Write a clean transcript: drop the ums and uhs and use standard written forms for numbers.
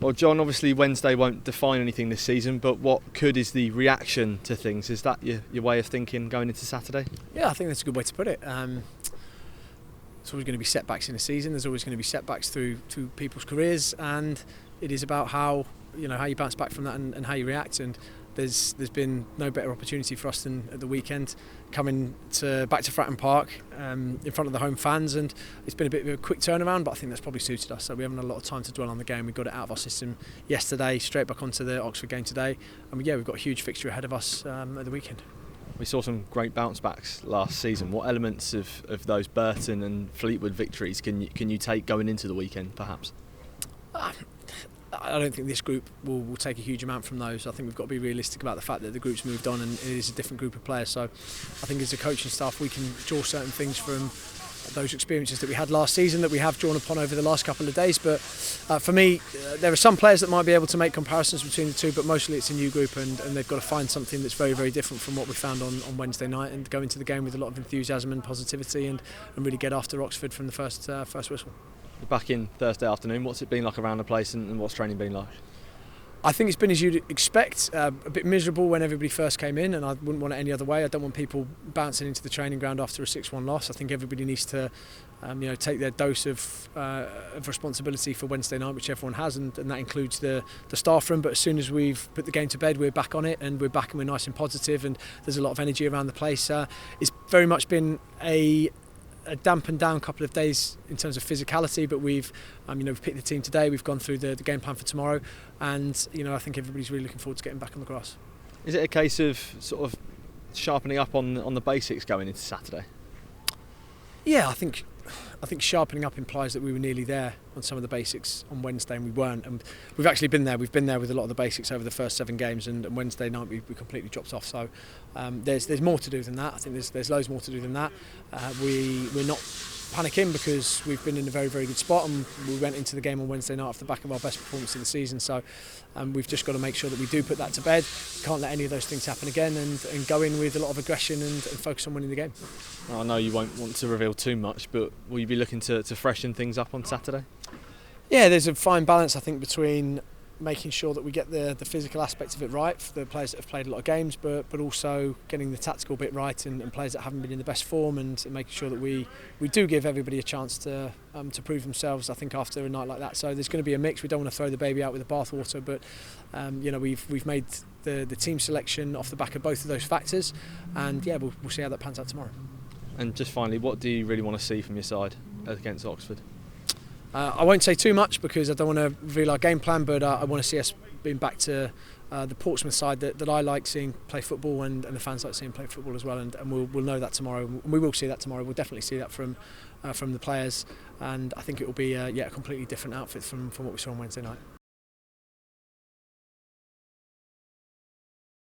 Well, John, obviously Wednesday won't define anything this season, but what could is the reaction to things. Is that your way of thinking going into Saturday? Yeah, I think that's a good way to put it. There's always going to be setbacks in a season. There's always going to be setbacks through people's careers, and it is about how you bounce back from that and how you react. And there's been no better opportunity for us than at the weekend, coming back to Fratton Park in front of the home fans, and it's been a bit of a quick turnaround, but I think that's probably suited us. So we haven't had a lot of time to dwell on the game. We got it out of our system yesterday, straight back onto the Oxford game today, and we've got a huge fixture ahead of us at the weekend. We saw some great bounce backs last season. What elements of those Burton and Fleetwood victories can you take going into the weekend, perhaps? I don't think this group will take a huge amount from those. I think we've got to be realistic about the fact that the group's moved on and it is a different group of players. So I think as a coaching staff we can draw certain things from those experiences that we had last season that we have drawn upon over the last couple of days. But for me, there are some players that might be able to make comparisons between the two, but mostly it's a new group and they've got to find something that's very, very different from what we found on Wednesday night and go into the game with a lot of enthusiasm and positivity and really get after Oxford from the first whistle. You're back in Thursday afternoon. What's it been like around the place and what's training been like? I think it's been as you'd expect, a bit miserable when everybody first came in, and I wouldn't want it any other way. I don't want people bouncing into the training ground after a 6-1 loss. I think everybody needs to take their dose of responsibility for Wednesday night, which everyone has, and that includes the staff room. But as soon as we've put the game to bed, we're back on it, and we're back and we're nice and positive, and there's a lot of energy around the place. It's very much been a dampened down couple of days in terms of physicality, but we've picked the team today. We've gone through the game plan for tomorrow, and I think everybody's really looking forward to getting back on the grass. Is it a case of sort of sharpening up on the basics going into Saturday? Yeah, I think sharpening up implies that we were nearly there on some of the basics on Wednesday, and we weren't. And we've actually been there. We've been there with a lot of the basics over the first 7 games, and Wednesday night we completely dropped off. So there's more to do than that. I think there's loads more to do than that. We're not panicking because we've been in a very, very good spot, and we went into the game on Wednesday night off the back of our best performance of the season. So we've just got to make sure that we do put that to bed. Can't let any of those things happen again, and go in with a lot of aggression and focus on winning the game. I know you won't want to reveal too much, but will you be looking to freshen things up on Saturday? Yeah, there's a fine balance I think between making sure that we get the physical aspect of it right for the players that have played a lot of games, but also getting the tactical bit right and players that haven't been in the best form, and making sure that we do give everybody a chance to prove themselves, I think, after a night like that. So there's going to be a mix. We don't want to throw the baby out with the bathwater, but we've made the team selection off the back of both of those factors, and yeah, we'll see how that pans out tomorrow. And just finally, what do you really want to see from your side against Oxford? I won't say too much because I don't want to reveal our game plan, but I want to see us being back to the Portsmouth side that I like seeing play football, and the fans like seeing play football as well, and we'll know that tomorrow. We will see that tomorrow. We'll definitely see that from the players, and I think it will be a completely different outfit from what we saw on Wednesday night.